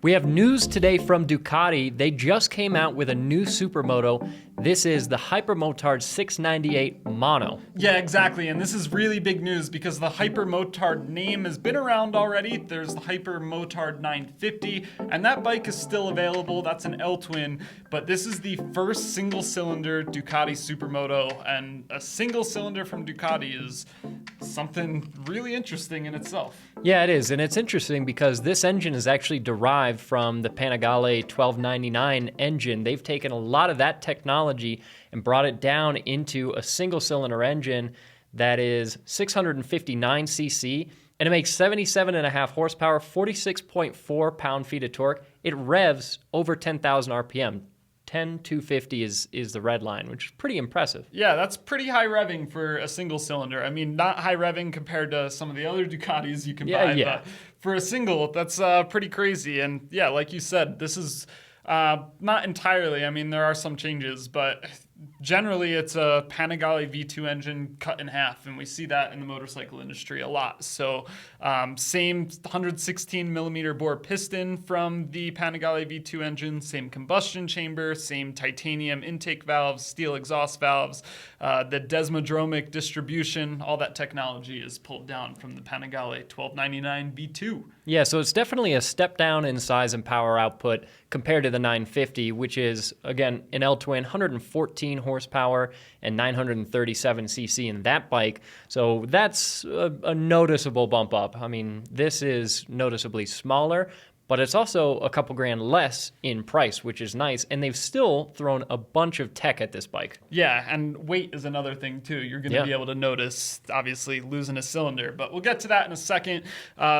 We have news today from Ducati. They just came out with a new Supermoto. This is the Hypermotard 698 Mono. Yeah, exactly, and this is really big news because the Hypermotard name has been around already. There's the Hypermotard 950, and that bike is still available. That's an L-twin, but this is the first single-cylinder Ducati Supermoto, and a single cylinder from Ducati is something really interesting in itself. Yeah, it is, and it's interesting because this engine is actually derived from the Panigale 1299 engine. They've taken a lot of that technology and brought it down into a single-cylinder engine that is 659 cc, and it makes 77.5 horsepower, 46.4 pound-feet of torque. It revs over 10,000 RPM. 10,250 is the red line, which is pretty impressive. Yeah, that's pretty high revving for a single cylinder. I mean, not high revving compared to some of the other Ducatis you can buy, but for a single, that's pretty crazy. And yeah, like you said, this is not entirely. I mean, there are some changes, but generally it's a Panigale V2 engine cut in half, and we see that in the motorcycle industry a lot. So same 116 millimeter bore piston from the Panigale V2 engine, same combustion chamber, same titanium intake valves, steel exhaust valves, the desmodromic distribution, all that technology is pulled down from the Panigale 1299 V2. Yeah, so it's definitely a step down in size and power output compared to the 950, which is, again, an L-twin, 114 horsepower and 937 cc in that bike. So that's a noticeable bump up. I mean, this is noticeably smaller, but it's also a couple grand less in price, which is nice. And they've still thrown a bunch of tech at this bike. Yeah, and weight is another thing too. You're going to be able to notice, obviously, losing a cylinder, but we'll get to that in a second.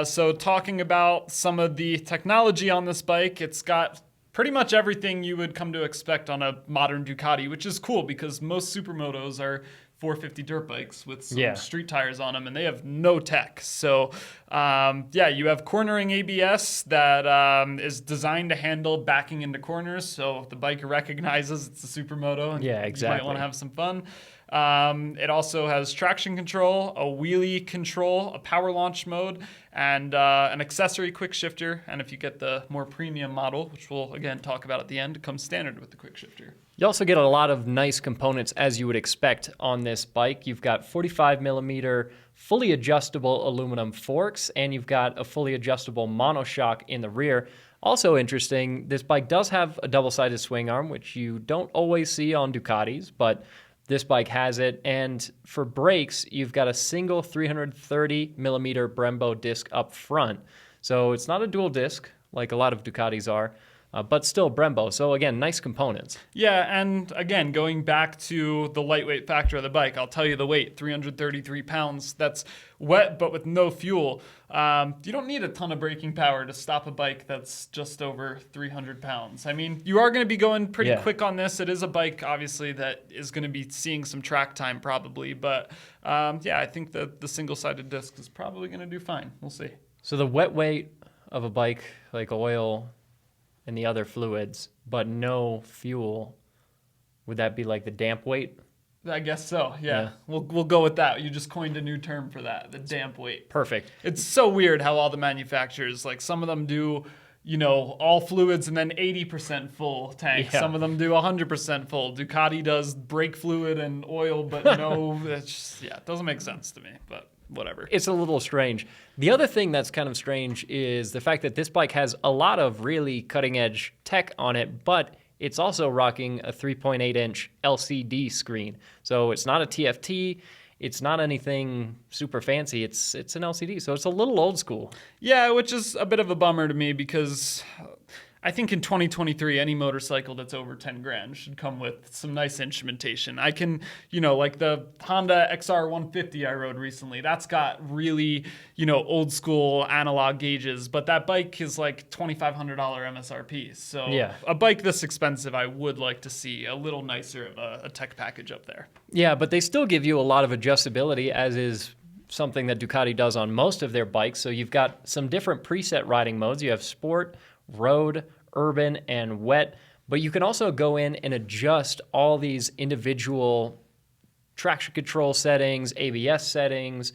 So talking about some of the technology on this bike, it's got pretty much everything you would come to expect on a modern Ducati, which is cool because most Supermotos are 450 dirt bikes with some street tires on them, and they have no tech. So, you have cornering ABS that is designed to handle backing into corners, so the bike recognizes it's a Supermoto, and you might want to have some fun. It also has traction control, a wheelie control, a power launch mode, and an accessory quick shifter. And if you get the more premium model, which we'll again talk about at the end, it comes standard with the quick shifter. You also get a lot of nice components as you would expect on this bike. You've got 45 millimeter fully adjustable aluminum forks, and you've got a fully adjustable monoshock in the rear. Also interesting, this bike does have a double-sided swing arm, which you don't always see on Ducatis, but this bike has it. And for brakes, you've got a single 330 millimeter Brembo disc up front. So it's not a dual disc like a lot of Ducatis are, but still Brembo. So again, nice components. Yeah, and again, going back to the lightweight factor of the bike, I'll tell you the weight, 333 pounds. That's wet, but with no fuel. You don't need a ton of braking power to stop a bike that's just over 300 pounds. I mean, you are going to be going pretty quick on this. It is a bike, obviously, that is going to be seeing some track time probably. But I think that the single-sided disc is probably going to do fine. We'll see. So the wet weight of a bike, like oil and the other fluids, but no fuel, would that be like the damp weight? I guess so, yeah. We'll go with that. You just coined a new term for that, the damp weight. Perfect. It's so weird how all the manufacturers, like some of them do, all fluids and then 80% full tank. Yeah. Some of them do 100% full. Ducati does brake fluid and oil, but no, it doesn't make sense to me, but whatever. It's a little strange. The other thing that's kind of strange is the fact that this bike has a lot of really cutting-edge tech on it, but it's also rocking a 3.8-inch LCD screen. So it's not a TFT. It's not anything super fancy. It's an LCD, so it's a little old school. Yeah, which is a bit of a bummer to me because I think in 2023, any motorcycle that's over 10 grand should come with some nice instrumentation. I can, like the Honda XR150 I rode recently, that's got really, old school analog gauges, but that bike is like $2,500 MSRP. So a bike this expensive, I would like to see a little nicer of a tech package up there. Yeah, but they still give you a lot of adjustability, as is something that Ducati does on most of their bikes. So you've got some different preset riding modes. You have sport, road, urban, and wet, but you can also go in and adjust all these individual traction control settings, ABS settings,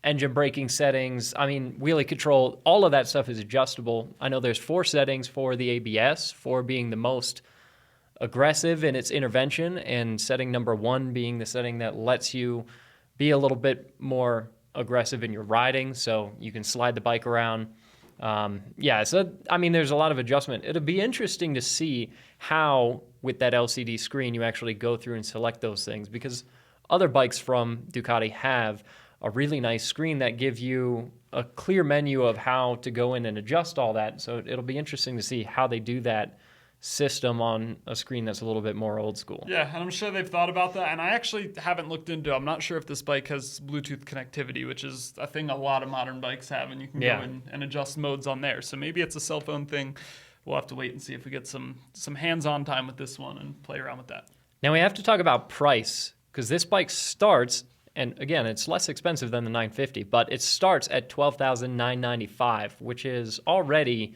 engine braking settings. I mean, wheelie control, all of that stuff is adjustable. I know there's 4 settings for the ABS, 4 being the most aggressive in its intervention, and setting number 1 being the setting that lets you be a little bit more aggressive in your riding, so you can slide the bike around. So I mean, there's a lot of adjustment. It'll be interesting to see how, with that LCD screen, you actually go through and select those things, because other bikes from Ducati have a really nice screen that gives you a clear menu of how to go in and adjust all that. So it'll be interesting to see how they do that system on a screen that's a little bit more old school. Yeah, and I'm sure they've thought about that. And I actually haven't looked into it. I'm not sure if this bike has Bluetooth connectivity, which is a thing a lot of modern bikes have, and you can go in and adjust modes on there. So maybe it's a cell phone thing. We'll have to wait and see if we get some hands-on time with this one and play around with that. Now we have to talk about price, because this bike starts, and again, it's less expensive than the 950, but it starts at $12,995, which is already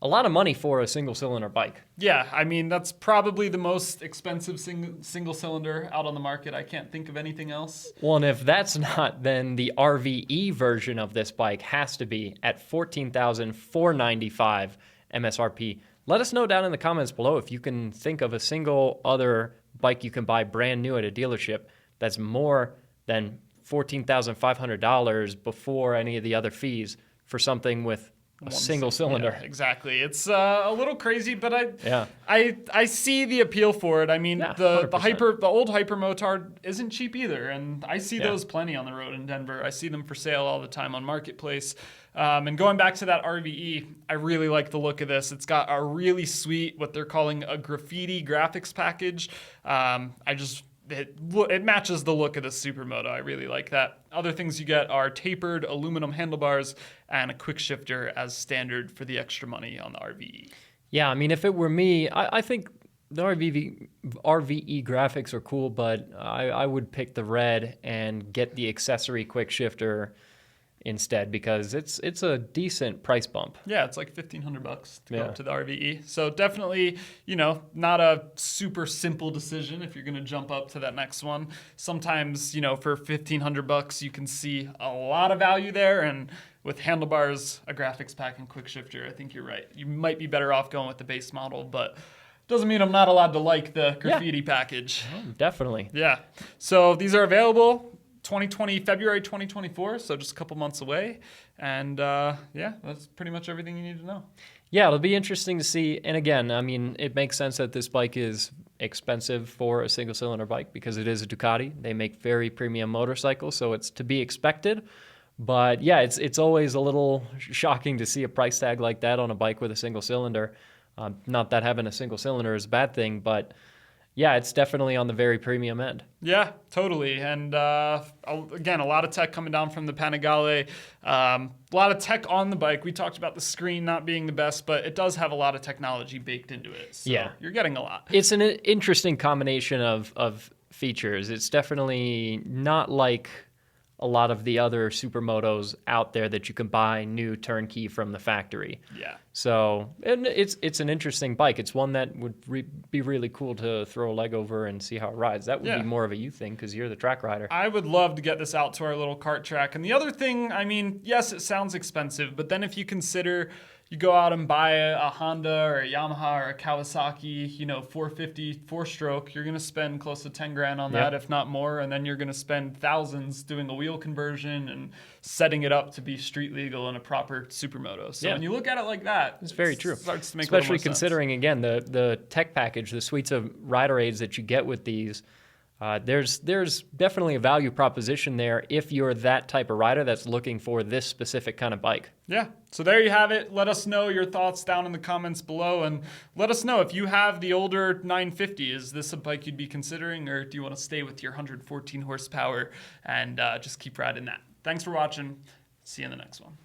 a lot of money for a single-cylinder bike. Yeah, I mean, that's probably the most expensive single-cylinder out on the market. I can't think of anything else. Well, and if that's not, then the RVE version of this bike has to be at $14,495 MSRP. Let us know down in the comments below if you can think of a single other bike you can buy brand new at a dealership that's more than $14,500 before any of the other fees for something with a single cylinder. Yeah, exactly. It's a little crazy, but I see the appeal for it. I mean, the old Hypermotard isn't cheap either, and I see those plenty on the road in Denver. I see them for sale all the time on Marketplace. And going back to that RVE, I really like the look of this. It's got a really sweet, what they're calling a graffiti graphics package. It matches the look of the Supermoto. I really like that. Other things you get are tapered aluminum handlebars and a quick shifter as standard for the extra money on the RVE. Yeah, I mean, if it were me, I think the RVE graphics are cool, but I would pick the red and get the accessory quick shifter instead, because it's a decent price bump. Yeah, it's like $1,500 to go up to the RVE. So definitely, not a super simple decision if you're going to jump up to that next one. Sometimes, for $1,500 you can see a lot of value there, and with handlebars, a graphics pack, and quick shifter, I think you're right. You might be better off going with the base model, but doesn't mean I'm not allowed to like the graffiti package. Oh, definitely. Yeah. So these are available February 2024, so just a couple months away. And that's pretty much everything you need to know. Yeah, it'll be interesting to see. And again, I mean, it makes sense that this bike is expensive for a single cylinder bike because it is a Ducati. They make very premium motorcycles, so it's to be expected. But yeah, it's always a little shocking to see a price tag like that on a bike with a single cylinder. Not that having a single cylinder is a bad thing, but yeah, it's definitely on the very premium end. Yeah, totally. And again, a lot of tech coming down from the Panigale. A lot of tech on the bike. We talked about the screen not being the best, but it does have a lot of technology baked into it. So you're getting a lot. It's an interesting combination of features. It's definitely not like a lot of the other Supermotos out there that you can buy new turnkey from the factory. Yeah. So, and it's an interesting bike. It's one that would be really cool to throw a leg over and see how it rides. That would be more of a you thing because you're the track rider. I would love to get this out to our little kart track. And the other thing, I mean, yes, it sounds expensive, but then if you consider you go out and buy a Honda or a Yamaha or a Kawasaki, 450 4-stroke, you're going to spend close to 10 grand on that, if not more. And then you're going to spend thousands doing a wheel conversion and setting it up to be street legal in a proper Supermoto. So when you look at it like that, it's very true. Starts to make especially considering, again, the tech package, the suites of rider aids that you get with these. There's definitely a value proposition there if you're that type of rider that's looking for this specific kind of bike. Yeah. So there you have it. Let us know your thoughts down in the comments below, and let us know if you have the older 950. Is this a bike you'd be considering, or do you want to stay with your 114 horsepower and just keep riding that? Thanks for watching. See you in the next one.